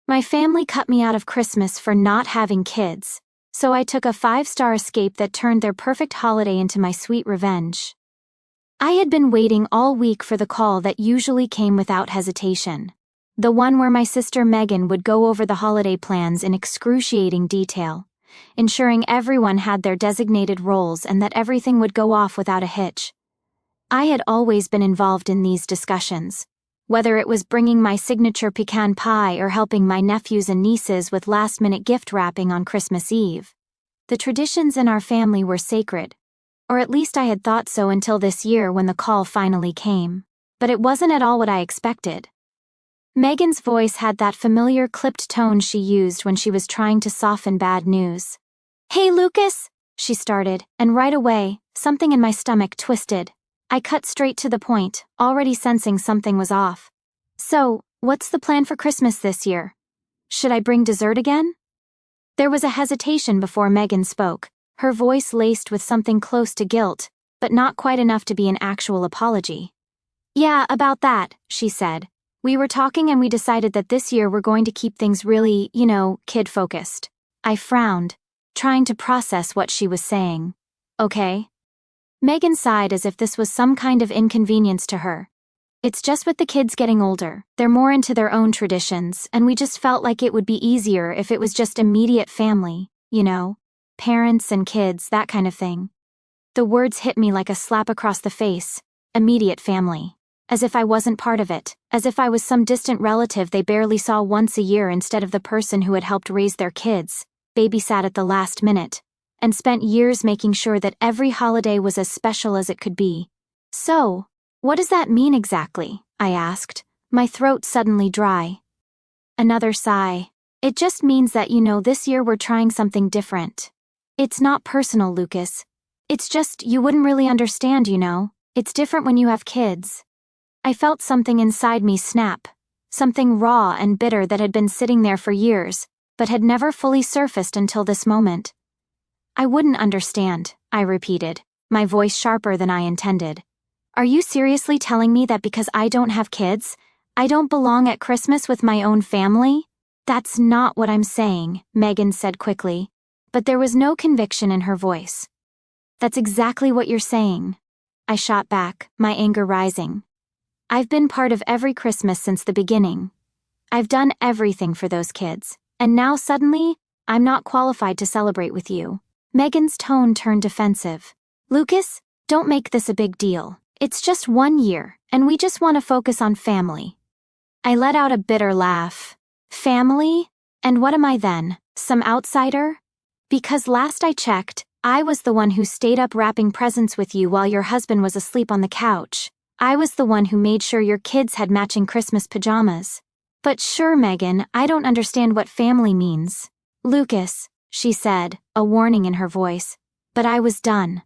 My family cut me out of Christmas for not having kids, so I took a 5-star escape that turned their perfect holiday into my sweet revenge. I had been waiting all week for the call that usually came without hesitation. The one where my sister Megan would go over the holiday plans in excruciating detail, ensuring everyone had their designated roles and that everything would go off without a hitch. I had always been involved in these discussions, whether it was bringing my signature pecan pie or helping my nephews and nieces with last-minute gift wrapping on Christmas Eve. The traditions in our family were sacred, or at least I had thought so until this year when the call finally came. But it wasn't at all what I expected. Megan's voice had that familiar clipped tone she used when she was trying to soften bad news. "Hey, Lucas," she started, and right away, something in my stomach twisted. I cut straight to the point, already sensing something was off. "So, what's the plan for Christmas this year? Should I bring dessert again?" There was a hesitation before Megan spoke, her voice laced with something close to guilt, but not quite enough to be an actual apology. "Yeah, about that," she said. "We were talking and we decided that this year we're going to keep things really, kid-focused." I frowned, trying to process what she was saying. "Okay." Megan sighed as if this was some kind of inconvenience to her. "It's just with the kids getting older, they're more into their own traditions, and we just felt like it would be easier if it was just immediate family, parents and kids, that kind of thing." The words hit me like a slap across the face. Immediate family. As if I wasn't part of it, as if I was some distant relative they barely saw once a year instead of the person who had helped raise their kids, babysat at the last minute, and spent years making sure that every holiday was as special as it could be. "So, what does that mean exactly?" I asked, my throat suddenly dry. Another sigh. "It just means that this year we're trying something different. It's not personal, Lucas. It's just you wouldn't really understand, It's different when you have kids." I felt something inside me snap, something raw and bitter that had been sitting there for years, but had never fully surfaced until this moment. "I wouldn't understand," I repeated, my voice sharper than I intended. "Are you seriously telling me that because I don't have kids, I don't belong at Christmas with my own family?" "That's not what I'm saying," Megan said quickly, but there was no conviction in her voice. "That's exactly what you're saying," I shot back, my anger rising. "I've been part of every Christmas since the beginning. I've done everything for those kids, and now suddenly, I'm not qualified to celebrate with you." Megan's tone turned defensive. "Lucas, don't make this a big deal. It's just 1 year, and we just want to focus on family." I let out a bitter laugh. "Family? And what am I then, some outsider? Because last I checked, I was the one who stayed up wrapping presents with you while your husband was asleep on the couch. I was the one who made sure your kids had matching Christmas pajamas." "But sure, Megan, I don't understand what family means." "Lucas," she said, a warning in her voice, but I was done.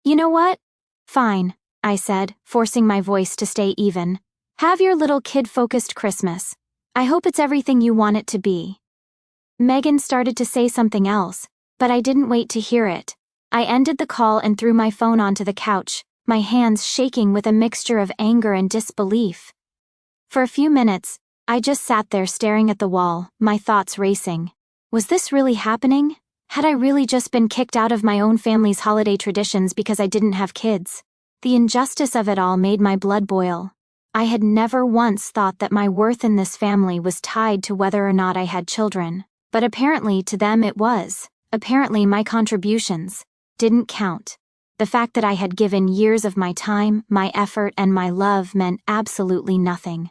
"You know what? Fine," I said, forcing my voice to stay even. "Have your little kid-focused Christmas. I hope it's everything you want it to be." Megan started to say something else, but I didn't wait to hear it. I ended the call and threw my phone onto the couch, my hands shaking with a mixture of anger and disbelief. For a few minutes, I just sat there staring at the wall, my thoughts racing. Was this really happening? Had I really just been kicked out of my own family's holiday traditions because I didn't have kids? The injustice of it all made my blood boil. I had never once thought that my worth in this family was tied to whether or not I had children, but apparently to them it was. Apparently my contributions didn't count. The fact that I had given years of my time, my effort, and my love meant absolutely nothing.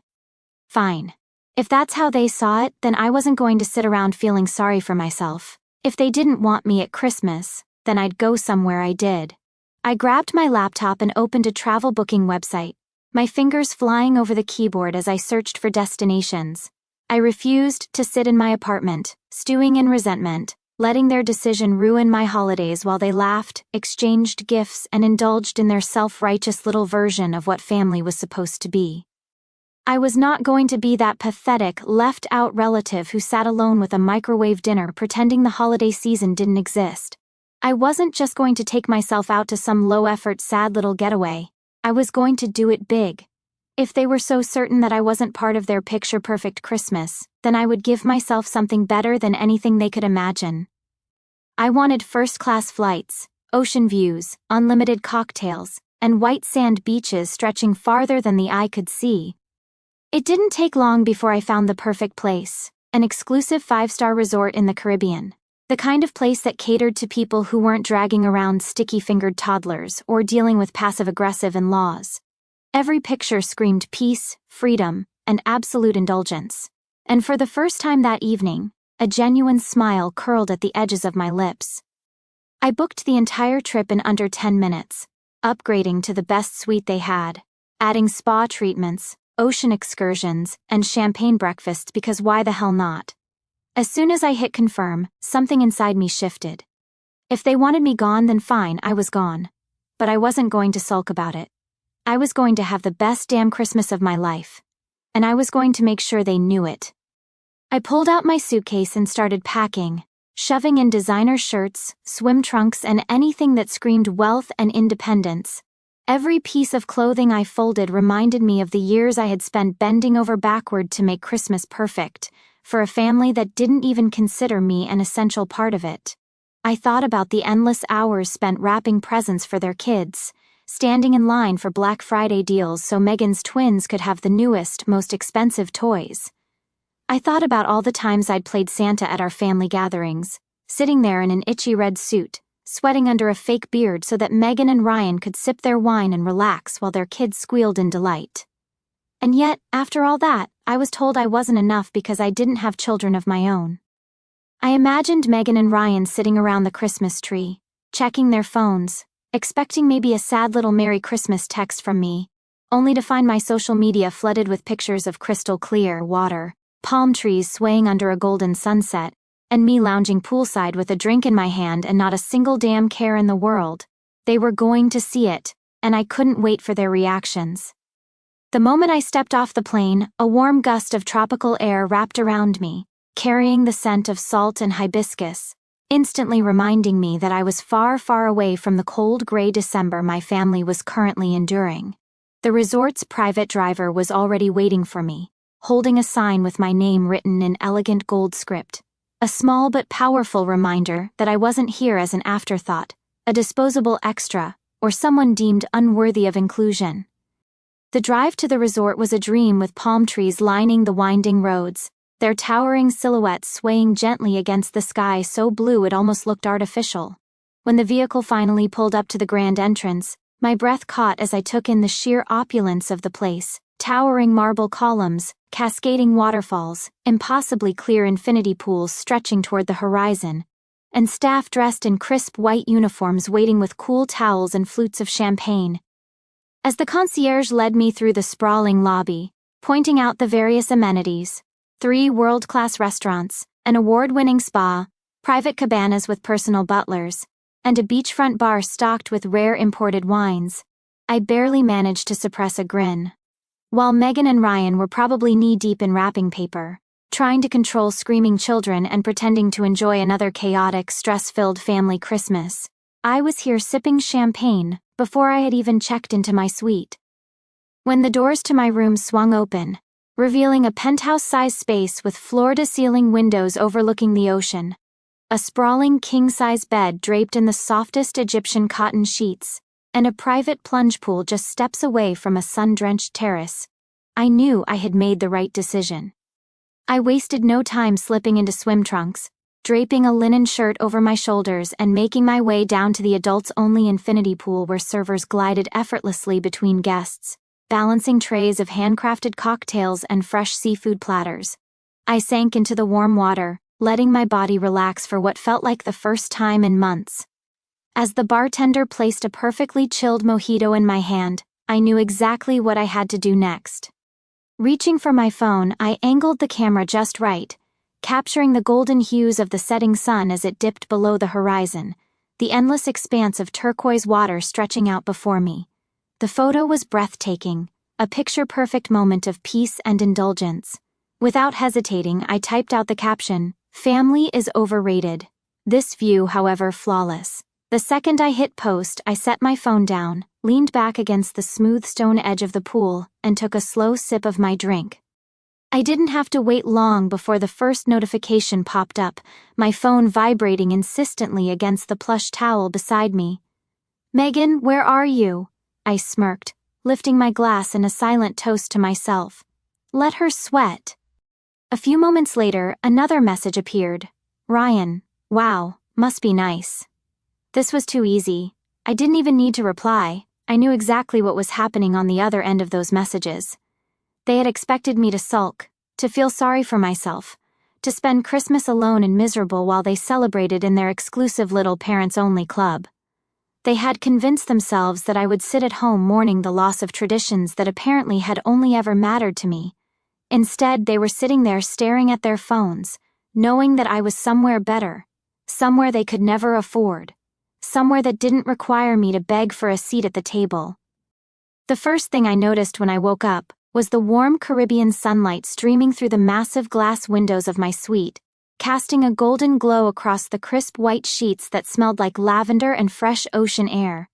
Fine. If that's how they saw it, then I wasn't going to sit around feeling sorry for myself. If they didn't want me at Christmas, then I'd go somewhere I did. I grabbed my laptop and opened a travel booking website, my fingers flying over the keyboard as I searched for destinations. I refused to sit in my apartment, stewing in resentment, letting their decision ruin my holidays while they laughed, exchanged gifts, and indulged in their self-righteous little version of what family was supposed to be. I was not going to be that pathetic, left-out relative who sat alone with a microwave dinner pretending the holiday season didn't exist. I wasn't just going to take myself out to some low-effort, sad little getaway. I was going to do it big. If they were so certain that I wasn't part of their picture-perfect Christmas, then I would give myself something better than anything they could imagine. I wanted first-class flights, ocean views, unlimited cocktails, and white sand beaches stretching farther than the eye could see. It didn't take long before I found the perfect place, an exclusive 5-star resort in the Caribbean. The kind of place that catered to people who weren't dragging around sticky-fingered toddlers or dealing with passive-aggressive in-laws. Every picture screamed peace, freedom, and absolute indulgence. And for the first time that evening, a genuine smile curled at the edges of my lips. I booked the entire trip in under 10 minutes, upgrading to the best suite they had, adding spa treatments, ocean excursions, and champagne breakfasts because why the hell not? As soon as I hit confirm, something inside me shifted. If they wanted me gone, then fine, I was gone. But I wasn't going to sulk about it. I was going to have the best damn Christmas of my life. And I was going to make sure they knew it. I pulled out my suitcase and started packing, shoving in designer shirts, swim trunks, and anything that screamed wealth and independence. Every piece of clothing I folded reminded me of the years I had spent bending over backward to make Christmas perfect, for a family that didn't even consider me an essential part of it. I thought about the endless hours spent wrapping presents for their kids, standing in line for Black Friday deals so Megan's twins could have the newest, most expensive toys. I thought about all the times I'd played Santa at our family gatherings, sitting there in an itchy red suit, sweating under a fake beard so that Megan and Ryan could sip their wine and relax while their kids squealed in delight. And yet, after all that, I was told I wasn't enough because I didn't have children of my own. I imagined Megan and Ryan sitting around the Christmas tree, checking their phones, expecting maybe a sad little Merry Christmas text from me, only to find my social media flooded with pictures of crystal clear water, palm trees swaying under a golden sunset, and me lounging poolside with a drink in my hand and not a single damn care in the world. They were going to see it, and I couldn't wait for their reactions. The moment I stepped off the plane, a warm gust of tropical air wrapped around me, carrying the scent of salt and hibiscus, instantly reminding me that I was far, far away from the cold gray December my family was currently enduring. The resort's private driver was already waiting for me, holding a sign with my name written in elegant gold script. A small but powerful reminder that I wasn't here as an afterthought, a disposable extra, or someone deemed unworthy of inclusion. The drive to the resort was a dream with palm trees lining the winding roads, their towering silhouettes swaying gently against the sky so blue it almost looked artificial. When the vehicle finally pulled up to the grand entrance, my breath caught as I took in the sheer opulence of the place. Towering marble columns, cascading waterfalls, impossibly clear infinity pools stretching toward the horizon, and staff dressed in crisp white uniforms waiting with cool towels and flutes of champagne. As the concierge led me through the sprawling lobby, pointing out the various amenities, 3 world-class restaurants, an award-winning spa, private cabanas with personal butlers, and a beachfront bar stocked with rare imported wines, I barely managed to suppress a grin. While Megan and Ryan were probably knee-deep in wrapping paper, trying to control screaming children and pretending to enjoy another chaotic, stress-filled family Christmas, I was here sipping champagne before I had even checked into my suite. When the doors to my room swung open, revealing a penthouse-sized space with floor-to-ceiling windows overlooking the ocean, a sprawling king-size bed draped in the softest Egyptian cotton sheets, and a private plunge pool just steps away from a sun-drenched terrace, I knew I had made the right decision. I wasted no time slipping into swim trunks, draping a linen shirt over my shoulders and making my way down to the adults-only infinity pool where servers glided effortlessly between guests, balancing trays of handcrafted cocktails and fresh seafood platters. I sank into the warm water, letting my body relax for what felt like the first time in months. As the bartender placed a perfectly chilled mojito in my hand, I knew exactly what I had to do next. Reaching for my phone, I angled the camera just right, capturing the golden hues of the setting sun as it dipped below the horizon, the endless expanse of turquoise water stretching out before me. The photo was breathtaking, a picture-perfect moment of peace and indulgence. Without hesitating, I typed out the caption, "Family is overrated." This view, however, flawless. The second I hit post, I set my phone down, leaned back against the smooth stone edge of the pool, and took a slow sip of my drink. I didn't have to wait long before the first notification popped up, my phone vibrating insistently against the plush towel beside me. "Megan, where are you?" I smirked, lifting my glass in a silent toast to myself. Let her sweat. A few moments later, another message appeared. "Ryan, wow, must be nice." This was too easy. I didn't even need to reply. I knew exactly what was happening on the other end of those messages. They had expected me to sulk, to feel sorry for myself, to spend Christmas alone and miserable while they celebrated in their exclusive little parents-only club. They had convinced themselves that I would sit at home mourning the loss of traditions that apparently had only ever mattered to me. Instead, they were sitting there staring at their phones, knowing that I was somewhere better, somewhere they could never afford, somewhere that didn't require me to beg for a seat at the table. The first thing I noticed when I woke up was the warm Caribbean sunlight streaming through the massive glass windows of my suite, casting a golden glow across the crisp white sheets that smelled like lavender and fresh ocean air.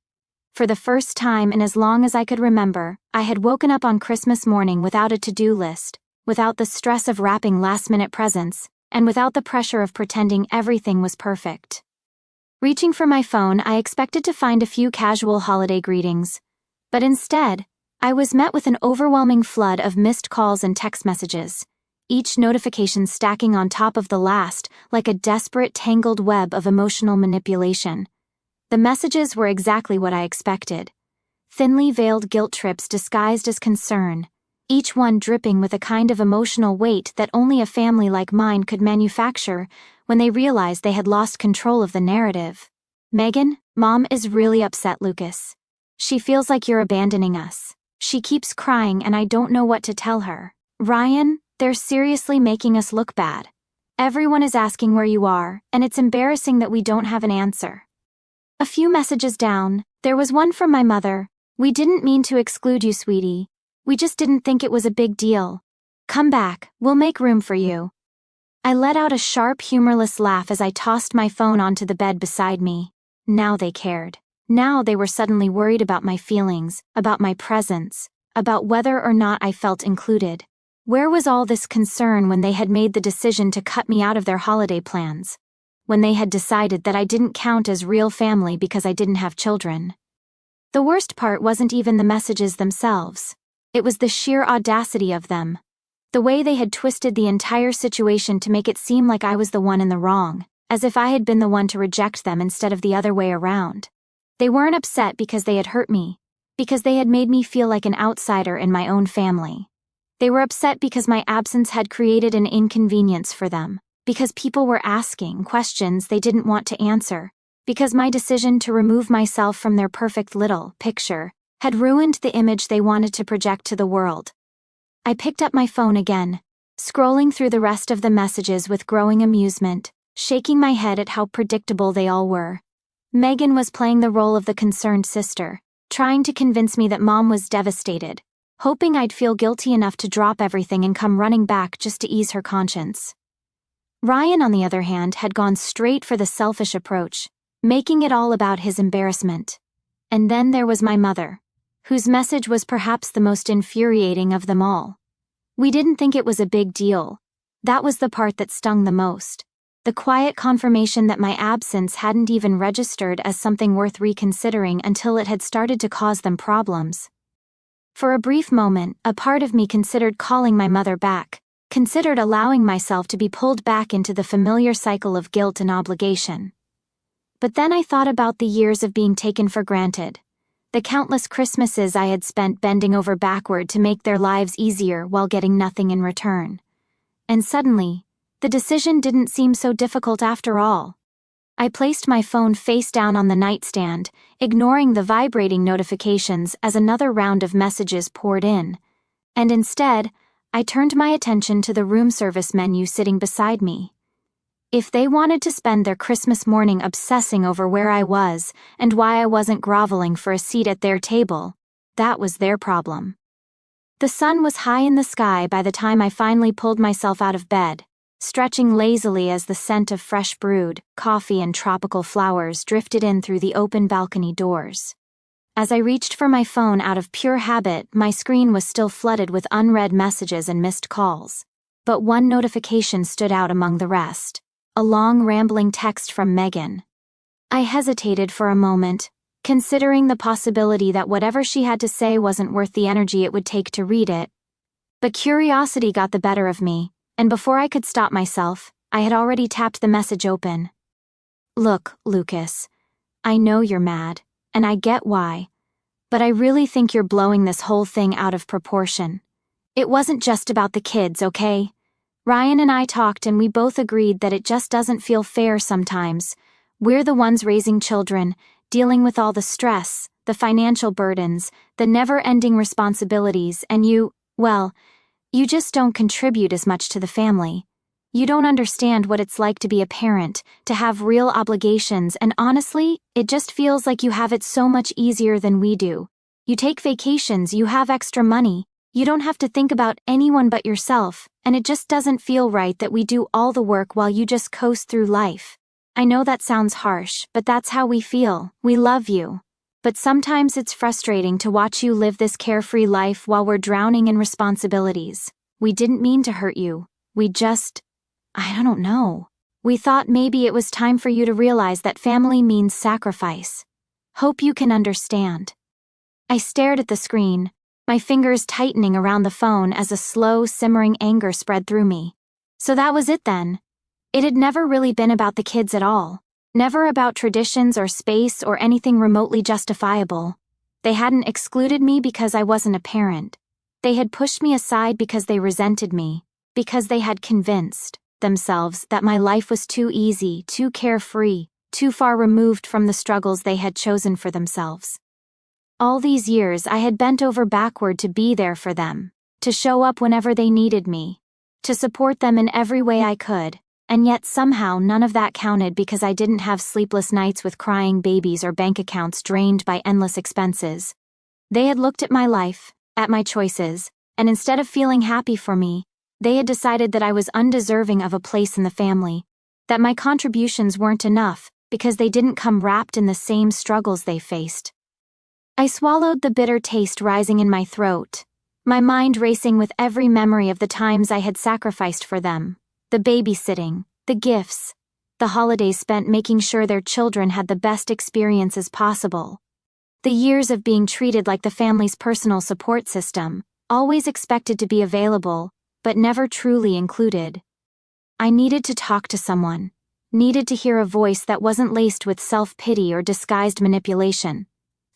For the first time in as long as I could remember, I had woken up on Christmas morning without a to-do list, without the stress of wrapping last-minute presents, and without the pressure of pretending everything was perfect. Reaching for my phone, I expected to find a few casual holiday greetings, but instead, I was met with an overwhelming flood of missed calls and text messages, each notification stacking on top of the last like a desperate tangled web of emotional manipulation. The messages were exactly what I expected. Thinly veiled guilt trips disguised as concern, each one dripping with a kind of emotional weight that only a family like mine could manufacture when they realized they had lost control of the narrative. "Megan, Mom is really upset, Lucas. She feels like you're abandoning us. She keeps crying and I don't know what to tell her. Ryan, they're seriously making us look bad. Everyone is asking where you are, and it's embarrassing that we don't have an answer." A few messages down, there was one from my mother. "We didn't mean to exclude you, sweetie. We just didn't think it was a big deal. Come back, we'll make room for you." I let out a sharp, humorless laugh as I tossed my phone onto the bed beside me. Now they cared. Now they were suddenly worried about my feelings, about my presence, about whether or not I felt included. Where was all this concern when they had made the decision to cut me out of their holiday plans? When they had decided that I didn't count as real family because I didn't have children? The worst part wasn't even the messages themselves. It was the sheer audacity of them. The way they had twisted the entire situation to make it seem like I was the one in the wrong, as if I had been the one to reject them instead of the other way around. They weren't upset because they had hurt me, because they had made me feel like an outsider in my own family. They were upset because my absence had created an inconvenience for them, because people were asking questions they didn't want to answer, because my decision to remove myself from their perfect little picture had ruined the image they wanted to project to the world. I picked up my phone again, scrolling through the rest of the messages with growing amusement, shaking my head at how predictable they all were. Megan was playing the role of the concerned sister, trying to convince me that Mom was devastated, hoping I'd feel guilty enough to drop everything and come running back just to ease her conscience. Ryan, on the other hand, had gone straight for the selfish approach, making it all about his embarrassment. And then there was my mother, whose message was perhaps the most infuriating of them all. "We didn't think it was a big deal." That was the part that stung the most. The quiet confirmation that my absence hadn't even registered as something worth reconsidering until it had started to cause them problems. For a brief moment, a part of me considered calling my mother back, considered allowing myself to be pulled back into the familiar cycle of guilt and obligation. But then I thought about the years of being taken for granted, the countless Christmases I had spent bending over backward to make their lives easier while getting nothing in return. And suddenly, the decision didn't seem so difficult after all. I placed my phone face down on the nightstand, ignoring the vibrating notifications as another round of messages poured in, and instead, I turned my attention to the room service menu sitting beside me. If they wanted to spend their Christmas morning obsessing over where I was and why I wasn't groveling for a seat at their table, that was their problem. The sun was high in the sky by the time I finally pulled myself out of bed, stretching lazily as the scent of fresh brewed coffee and tropical flowers drifted in through the open balcony doors. As I reached for my phone out of pure habit, my screen was still flooded with unread messages and missed calls. But one notification stood out among the rest. A long rambling text from Megan. I hesitated for a moment, considering the possibility that whatever she had to say wasn't worth the energy it would take to read it. But curiosity got the better of me, and before I could stop myself, I had already tapped the message open. Look, Lucas, I know you're mad, and I get why, but I really think you're blowing this whole thing out of proportion. It wasn't just about the kids, okay? Ryan and I talked and we both agreed that it just doesn't feel fair sometimes. We're the ones raising children, dealing with all the stress, the financial burdens, the never-ending responsibilities, and you just don't contribute as much to the family. You don't understand what it's like to be a parent, to have real obligations, and honestly, it just feels like you have it so much easier than we do. You take vacations, you have extra money, you don't have to think about anyone but yourself, and it just doesn't feel right that we do all the work while you just coast through life. I know that sounds harsh, but that's how we feel. We love you. But sometimes it's frustrating to watch you live this carefree life while we're drowning in responsibilities. We didn't mean to hurt you. I don't know. We thought maybe it was time for you to realize that family means sacrifice. Hope you can understand. I stared at the screen, my fingers tightening around the phone as a slow, simmering anger spread through me. So that was it then. It had never really been about the kids at all. Never about traditions or space or anything remotely justifiable. They hadn't excluded me because I wasn't a parent. They had pushed me aside because they resented me, because they had convinced themselves that my life was too easy, too carefree, too far removed from the struggles they had chosen for themselves. All these years I had bent over backward to be there for them, to show up whenever they needed me, to support them in every way I could, and yet somehow none of that counted because I didn't have sleepless nights with crying babies or bank accounts drained by endless expenses. They had looked at my life, at my choices, and instead of feeling happy for me, they had decided that I was undeserving of a place in the family, that my contributions weren't enough because they didn't come wrapped in the same struggles they faced. I swallowed the bitter taste rising in my throat, my mind racing with every memory of the times I had sacrificed for them, the babysitting, the gifts, the holidays spent making sure their children had the best experiences possible, the years of being treated like the family's personal support system, always expected to be available, but never truly included. I needed to talk to someone, needed to hear a voice that wasn't laced with self-pity or disguised manipulation.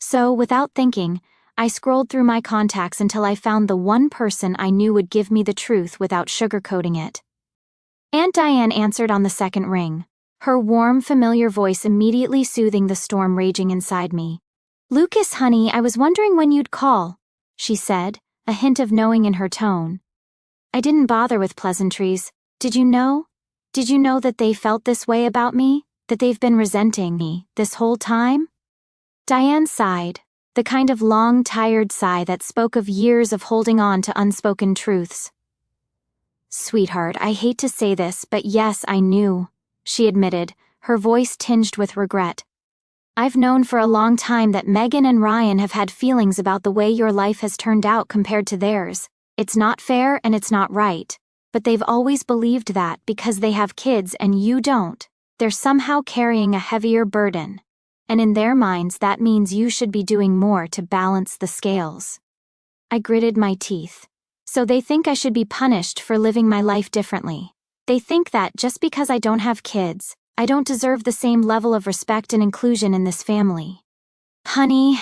So, without thinking, I scrolled through my contacts until I found the one person I knew would give me the truth without sugarcoating it. Aunt Diane answered on the second ring, her warm, familiar voice immediately soothing the storm raging inside me. "Lucas, honey, I was wondering when you'd call," she said, a hint of knowing in her tone. "I didn't bother with pleasantries. Did you know? Did you know that they felt this way about me? That they've been resenting me this whole time?" Diane sighed, the kind of long, tired sigh that spoke of years of holding on to unspoken truths. "Sweetheart, I hate to say this, but yes, I knew," she admitted, her voice tinged with regret. "I've known for a long time that Megan and Ryan have had feelings about the way your life has turned out compared to theirs. It's not fair and it's not right, but they've always believed that because they have kids and you don't, they're somehow carrying a heavier burden. And in their minds that means you should be doing more to balance the scales." I gritted my teeth. "So they think I should be punished for living my life differently. They think that just because I don't have kids, I don't deserve the same level of respect and inclusion in this family." "Honey,"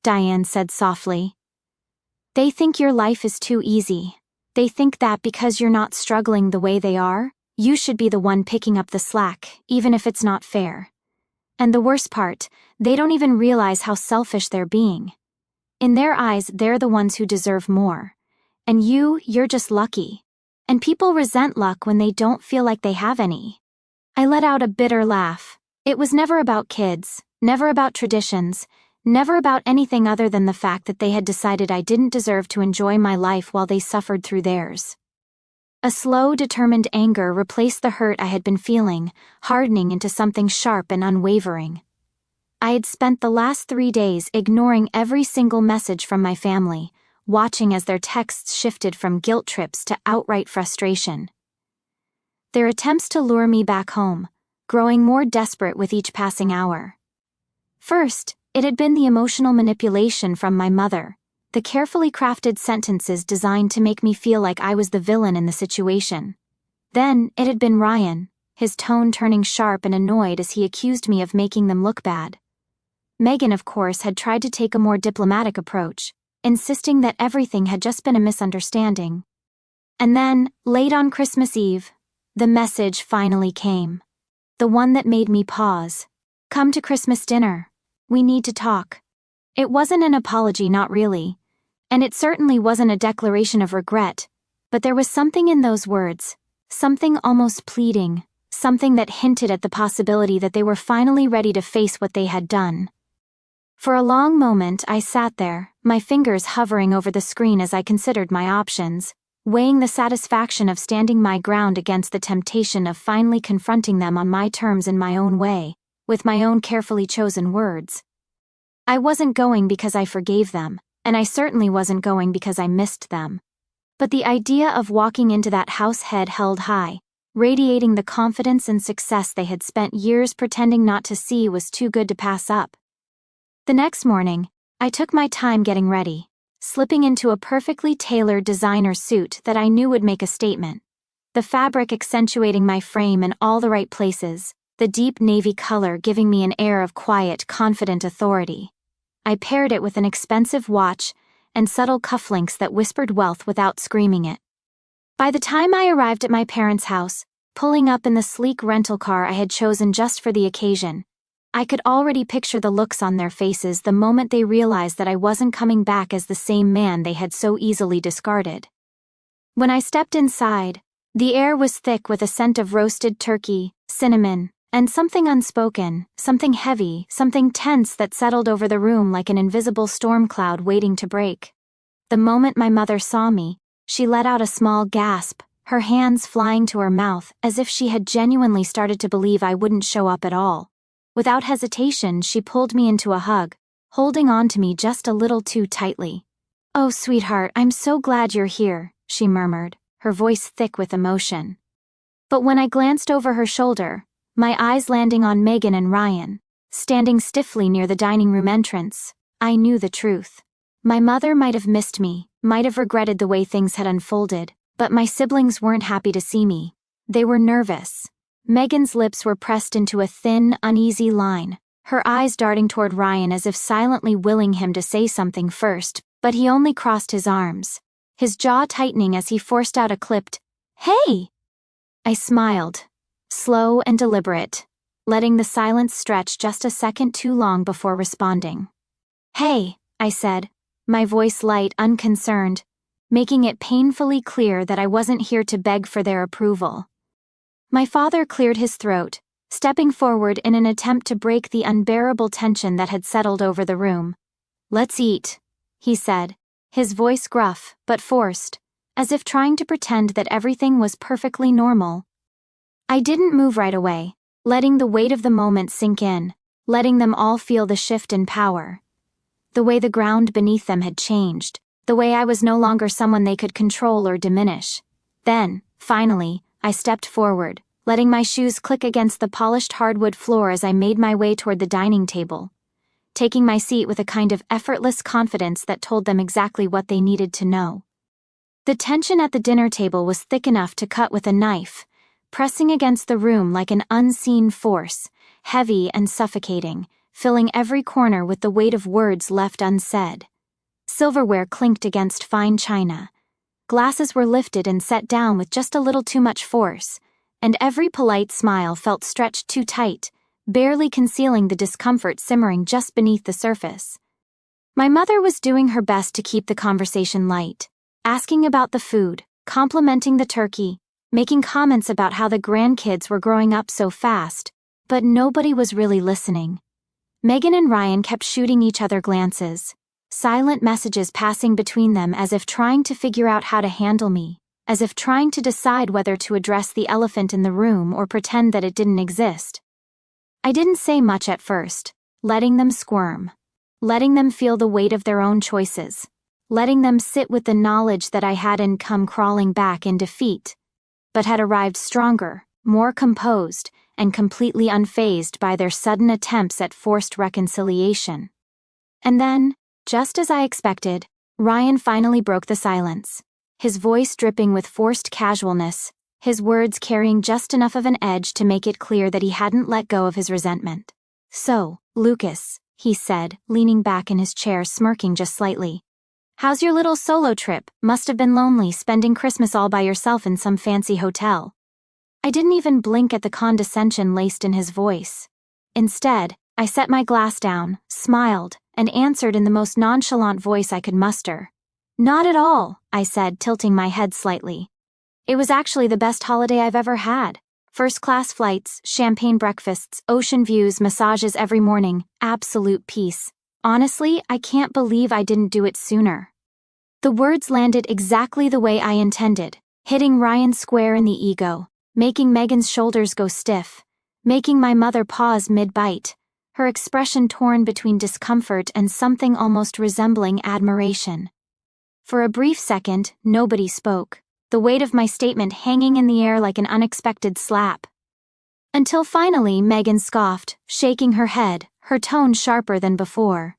Diane said softly, "they think your life is too easy. They think that because you're not struggling the way they are, you should be the one picking up the slack, even if it's not fair. And the worst part, they don't even realize how selfish they're being. In their eyes, they're the ones who deserve more. And you're just lucky. And people resent luck when they don't feel like they have any." I let out a bitter laugh. It was never about kids, never about traditions, never about anything other than the fact that they had decided I didn't deserve to enjoy my life while they suffered through theirs. A slow, determined anger replaced the hurt I had been feeling, hardening into something sharp and unwavering. I had spent the last 3 days ignoring every single message from my family, watching as their texts shifted from guilt trips to outright frustration. Their attempts to lure me back home, growing more desperate with each passing hour. First, it had been the emotional manipulation from my mother, the carefully crafted sentences designed to make me feel like I was the villain in the situation. Then, it had been Ryan, his tone turning sharp and annoyed as he accused me of making them look bad. Megan, of course, had tried to take a more diplomatic approach, insisting that everything had just been a misunderstanding. And then, late on Christmas Eve, the message finally came. The one that made me pause. "Come to Christmas dinner. We need to talk." It wasn't an apology, not really. And it certainly wasn't a declaration of regret, but there was something in those words, something almost pleading, something that hinted at the possibility that they were finally ready to face what they had done. For a long moment I sat there, my fingers hovering over the screen as I considered my options, weighing the satisfaction of standing my ground against the temptation of finally confronting them on my terms in my own way, with my own carefully chosen words. I wasn't going because I forgave them, and I certainly wasn't going because I missed them. But the idea of walking into that house head held high, radiating the confidence and success they had spent years pretending not to see, was too good to pass up. The next morning, I took my time getting ready, slipping into a perfectly tailored designer suit that I knew would make a statement. The fabric accentuating my frame in all the right places, the deep navy color giving me an air of quiet, confident authority. I paired it with an expensive watch and subtle cufflinks that whispered wealth without screaming it. By the time I arrived at my parents' house, pulling up in the sleek rental car I had chosen just for the occasion, I could already picture the looks on their faces the moment they realized that I wasn't coming back as the same man they had so easily discarded. When I stepped inside, the air was thick with a scent of roasted turkey, cinnamon, and something unspoken, something heavy, something tense that settled over the room like an invisible storm cloud waiting to break. The moment my mother saw me, she let out a small gasp, her hands flying to her mouth as if she had genuinely started to believe I wouldn't show up at all. Without hesitation, she pulled me into a hug, holding on to me just a little too tightly. "Oh, sweetheart, I'm so glad you're here," she murmured, her voice thick with emotion. But when I glanced over her shoulder, my eyes landing on Megan and Ryan, standing stiffly near the dining room entrance, I knew the truth. My mother might have missed me, might have regretted the way things had unfolded, but my siblings weren't happy to see me. They were nervous. Megan's lips were pressed into a thin, uneasy line, her eyes darting toward Ryan as if silently willing him to say something first, but he only crossed his arms, his jaw tightening as he forced out a clipped, "Hey!" I smiled, slow and deliberate, letting the silence stretch just a second too long before responding. "Hey," I said, my voice light, unconcerned, making it painfully clear that I wasn't here to beg for their approval. My father cleared his throat, stepping forward in an attempt to break the unbearable tension that had settled over the room. "Let's eat," he said, his voice gruff but forced, as if trying to pretend that everything was perfectly normal. I didn't move right away, letting the weight of the moment sink in, letting them all feel the shift in power. The way the ground beneath them had changed, the way I was no longer someone they could control or diminish. Then, finally, I stepped forward, letting my shoes click against the polished hardwood floor as I made my way toward the dining table, taking my seat with a kind of effortless confidence that told them exactly what they needed to know. The tension at the dinner table was thick enough to cut with a knife, pressing against the room like an unseen force, heavy and suffocating, filling every corner with the weight of words left unsaid. Silverware clinked against fine china. Glasses were lifted and set down with just a little too much force, and every polite smile felt stretched too tight, barely concealing the discomfort simmering just beneath the surface. My mother was doing her best to keep the conversation light, asking about the food, complimenting the turkey, making comments about how the grandkids were growing up so fast, but nobody was really listening. Megan and Ryan kept shooting each other glances, silent messages passing between them as if trying to figure out how to handle me, as if trying to decide whether to address the elephant in the room or pretend that it didn't exist. I didn't say much at first, letting them squirm, letting them feel the weight of their own choices, letting them sit with the knowledge that I hadn't come crawling back in defeat, but had arrived stronger, more composed, and completely unfazed by their sudden attempts at forced reconciliation. And then, just as I expected, Ryan finally broke the silence, his voice dripping with forced casualness, his words carrying just enough of an edge to make it clear that he hadn't let go of his resentment. "So, Lucas," he said, leaning back in his chair, smirking just slightly. "How's your little solo trip? Must have been lonely spending Christmas all by yourself in some fancy hotel." I didn't even blink at the condescension laced in his voice. Instead, I set my glass down, smiled, and answered in the most nonchalant voice I could muster. "Not at all," I said, tilting my head slightly. "It was actually the best holiday I've ever had. First-class flights, champagne breakfasts, ocean views, massages every morning, absolute peace. Honestly, I can't believe I didn't do it sooner." The words landed exactly the way I intended, hitting Ryan square in the ego, making Megan's shoulders go stiff, making my mother pause mid-bite, her expression torn between discomfort and something almost resembling admiration. For a brief second, nobody spoke, the weight of my statement hanging in the air like an unexpected slap. Until finally Megan scoffed, shaking her head, her tone sharper than before.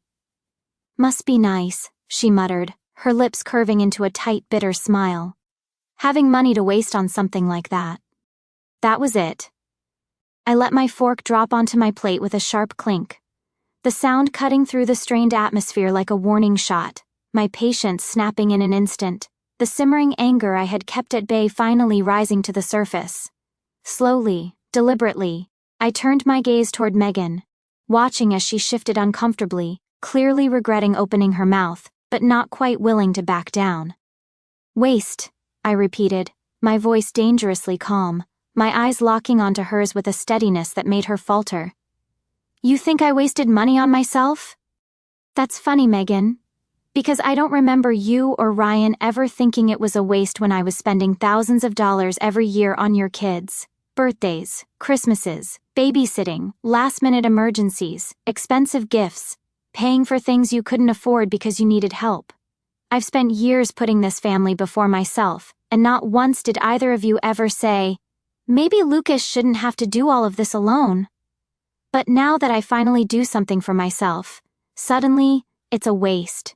"Must be nice," she muttered, her lips curving into a tight, bitter smile. "Having money to waste on something like that." That was it. I let my fork drop onto my plate with a sharp clink, the sound cutting through the strained atmosphere like a warning shot, my patience snapping in an instant, the simmering anger I had kept at bay finally rising to the surface. Slowly, deliberately, I turned my gaze toward Megan, watching as she shifted uncomfortably, clearly regretting opening her mouth, but not quite willing to back down. "Waste," I repeated, my voice dangerously calm, my eyes locking onto hers with a steadiness that made her falter. "You think I wasted money on myself?" "That's funny, Megan. Because I don't remember you or Ryan ever thinking it was a waste when I was spending thousands of dollars every year on your kids. Birthdays, Christmases, babysitting, last-minute emergencies, expensive gifts, paying for things you couldn't afford because you needed help. I've spent years putting this family before myself, and not once did either of you ever say, 'Maybe Lucas shouldn't have to do all of this alone.' But now that I finally do something for myself, suddenly, it's a waste."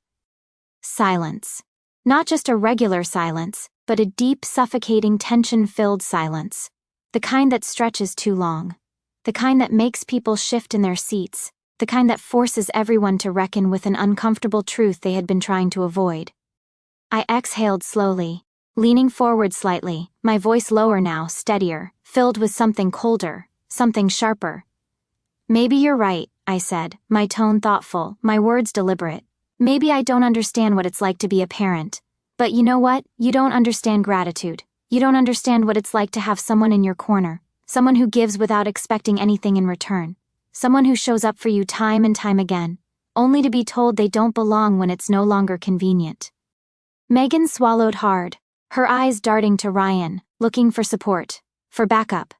Silence. Not just a regular silence, but a deep, suffocating, tension-filled silence. The kind that stretches too long. The kind that makes people shift in their seats. The kind that forces everyone to reckon with an uncomfortable truth they had been trying to avoid. I exhaled slowly, leaning forward slightly, my voice lower now, steadier, filled with something colder, something sharper. "Maybe you're right," I said, my tone thoughtful, my words deliberate. "Maybe I don't understand what it's like to be a parent. But you know what? You don't understand gratitude. You don't understand what it's like to have someone in your corner, someone who gives without expecting anything in return, someone who shows up for you time and time again, only to be told they don't belong when it's no longer convenient." Megan swallowed hard, her eyes darting to Ryan, looking for support, for backup,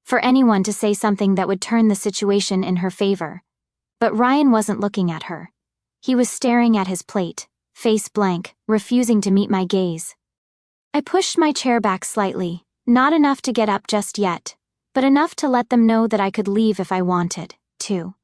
for anyone to say something that would turn the situation in her favor. But Ryan wasn't looking at her. He was staring at his plate, face blank, refusing to meet my gaze. I pushed my chair back slightly, not enough to get up just yet, but enough to let them know that I could leave if I wanted to.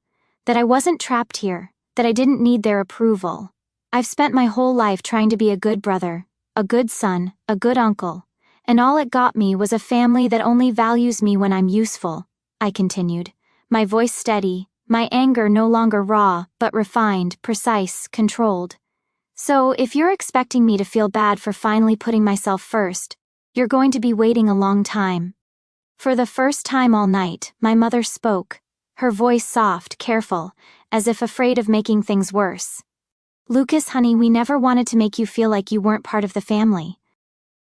That I wasn't trapped here, that I didn't need their approval. I've spent my whole life trying to be a good brother, a good son, a good uncle, and all it got me was a family that only values me when I'm useful, I continued, my voice steady, my anger no longer raw, but refined, precise, controlled. "So if you're expecting me to feel bad for finally putting myself first, you're going to be waiting a long time." For the first time all night, my mother spoke, her voice soft, careful, as if afraid of making things worse. "Lucas, honey, we never wanted to make you feel like you weren't part of the family."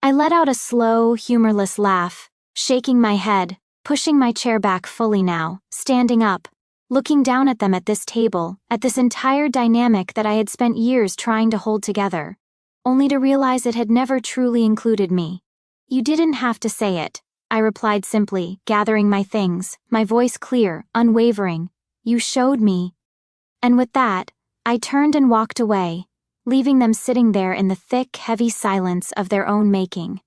I let out a slow, humorless laugh, shaking my head, pushing my chair back fully now, standing up, looking down at them at this table, at this entire dynamic that I had spent years trying to hold together, only to realize it had never truly included me. You didn't have to say it, I replied simply, gathering my things, my voice clear, unwavering. You showed me. And with that, I turned and walked away, leaving them sitting there in the thick, heavy silence of their own making,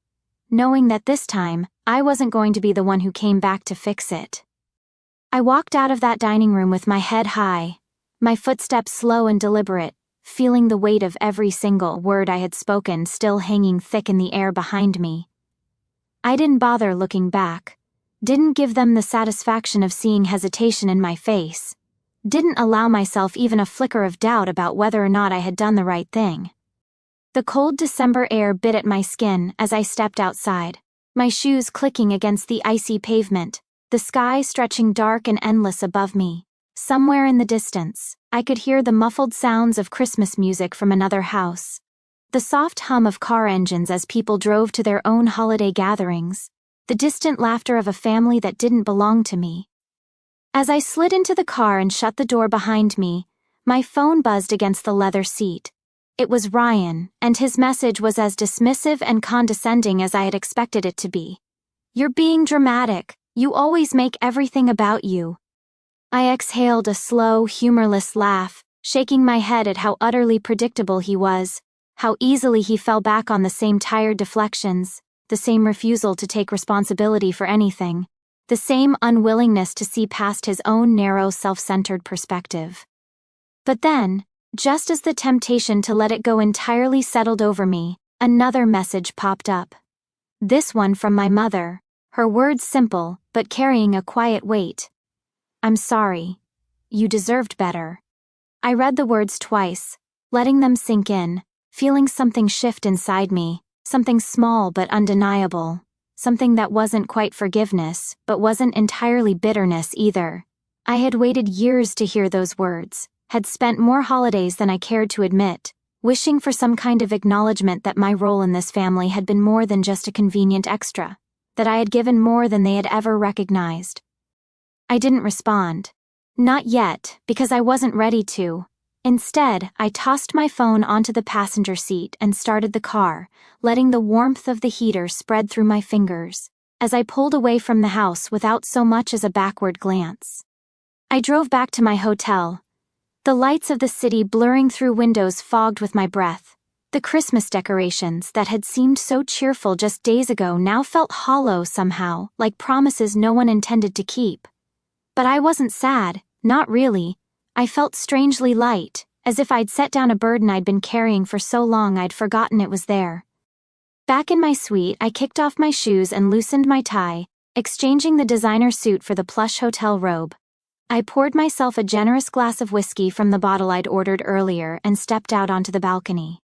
knowing that this time, I wasn't going to be the one who came back to fix it. I walked out of that dining room with my head high, my footsteps slow and deliberate, feeling the weight of every single word I had spoken still hanging thick in the air behind me. I didn't bother looking back, didn't give them the satisfaction of seeing hesitation in my face, didn't allow myself even a flicker of doubt about whether or not I had done the right thing. The cold December air bit at my skin as I stepped outside, my shoes clicking against the icy pavement, the sky stretching dark and endless above me. Somewhere in the distance, I could hear the muffled sounds of Christmas music from another house, the soft hum of car engines as people drove to their own holiday gatherings, the distant laughter of a family that didn't belong to me. As I slid into the car and shut the door behind me, my phone buzzed against the leather seat. It was Ryan, and his message was as dismissive and condescending as I had expected it to be. You're being dramatic. You always make everything about you. I exhaled a slow, humorless laugh, shaking my head at how utterly predictable he was, how easily he fell back on the same tired deflections, the same refusal to take responsibility for anything, the same unwillingness to see past his own narrow, self-centered perspective. But then, just as the temptation to let it go entirely settled over me, another message popped up. This one from my mother, her words simple, but carrying a quiet weight. I'm sorry. You deserved better. I read the words twice, letting them sink in, feeling something shift inside me, something small but undeniable, something that wasn't quite forgiveness, but wasn't entirely bitterness either. I had waited years to hear those words, had spent more holidays than I cared to admit, wishing for some kind of acknowledgement that my role in this family had been more than just a convenient extra, that I had given more than they had ever recognized. I didn't respond. Not yet, because I wasn't ready to. Instead, I tossed my phone onto the passenger seat and started the car, letting the warmth of the heater spread through my fingers, as I pulled away from the house without so much as a backward glance. I drove back to my hotel, the lights of the city blurring through windows fogged with my breath. The Christmas decorations that had seemed so cheerful just days ago now felt hollow somehow, like promises no one intended to keep. But I wasn't sad, not really. I felt strangely light, as if I'd set down a burden I'd been carrying for so long I'd forgotten it was there. Back in my suite, I kicked off my shoes and loosened my tie, exchanging the designer suit for the plush hotel robe. I poured myself a generous glass of whiskey from the bottle I'd ordered earlier and stepped out onto the balcony.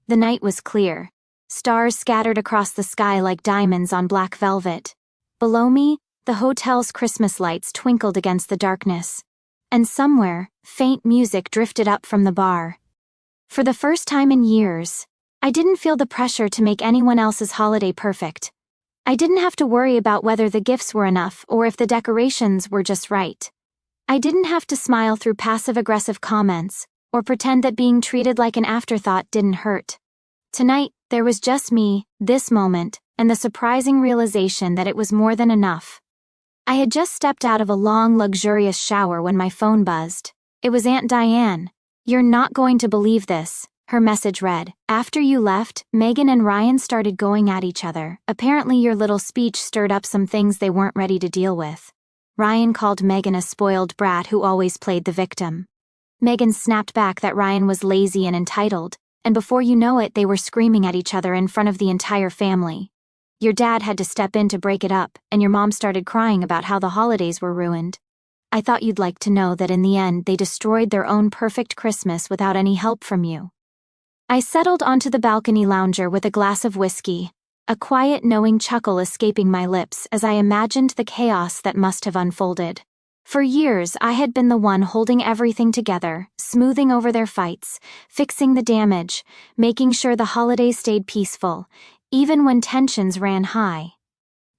The night was clear, stars scattered across the sky like diamonds on black velvet. Below me, the hotel's Christmas lights twinkled against the darkness, and somewhere, faint music drifted up from the bar. For the first time in years, I didn't feel the pressure to make anyone else's holiday perfect. I didn't have to worry about whether the gifts were enough or if the decorations were just right. I didn't have to smile through passive-aggressive comments or pretend that being treated like an afterthought didn't hurt. Tonight, there was just me, this moment, and the surprising realization that it was more than enough. I had just stepped out of a long, luxurious shower when my phone buzzed. It was Aunt Diane. You're not going to believe this, her message read. After you left, Megan and Ryan started going at each other. Apparently your little speech stirred up some things they weren't ready to deal with. Ryan called Megan a spoiled brat who always played the victim. Megan snapped back that Ryan was lazy and entitled, and before you know it, they were screaming at each other in front of the entire family. Your dad had to step in to break it up, and your mom started crying about how the holidays were ruined. I thought you'd like to know that in the end they destroyed their own perfect Christmas without any help from you. I settled onto the balcony lounger with a glass of whiskey, a quiet knowing chuckle escaping my lips as I imagined the chaos that must have unfolded. For years I had been the one holding everything together, smoothing over their fights, fixing the damage, making sure the holidays stayed peaceful, even when tensions ran high.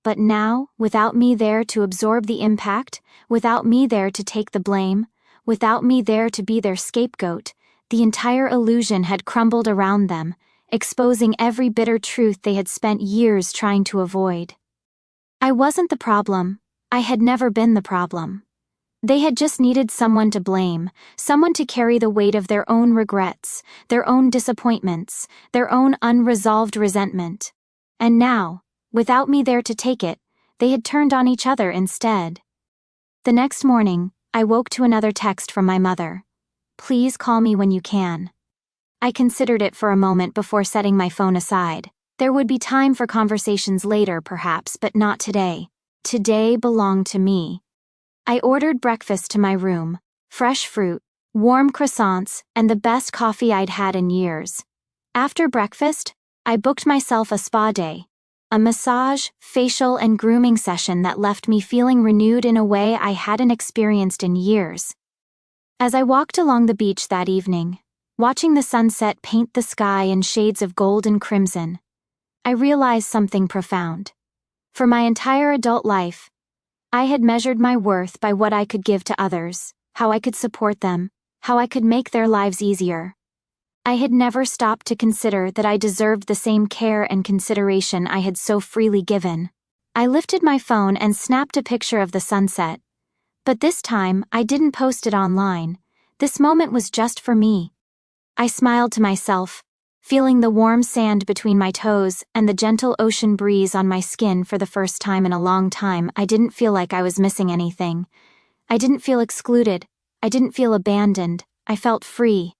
But now, without me there to absorb the impact, without me there to take the blame, without me there to be their scapegoat, the entire illusion had crumbled around them, exposing every bitter truth they had spent years trying to avoid. I wasn't the problem. I had never been the problem. They had just needed someone to blame, someone to carry the weight of their own regrets, their own disappointments, their own unresolved resentment. And now, without me there to take it, they had turned on each other instead. The next morning, I woke to another text from my mother. "Please call me when you can." I considered it for a moment before setting my phone aside. There would be time for conversations later, perhaps, but not today. Today belonged to me. I ordered breakfast to my room, fresh fruit, warm croissants, and the best coffee I'd had in years. After breakfast, I booked myself a spa day, a massage, facial, and grooming session that left me feeling renewed in a way I hadn't experienced in years. As I walked along the beach that evening, watching the sunset paint the sky in shades of gold and crimson, I realized something profound. For my entire adult life, I had measured my worth by what I could give to others, how I could support them, how I could make their lives easier. I had never stopped to consider that I deserved the same care and consideration I had so freely given. I lifted my phone and snapped a picture of the sunset. But this time, I didn't post it online. This moment was just for me. I smiled to myself, feeling the warm sand between my toes and the gentle ocean breeze on my skin for the first time in a long time. I didn't feel like I was missing anything. I didn't feel excluded. I didn't feel abandoned. I felt free.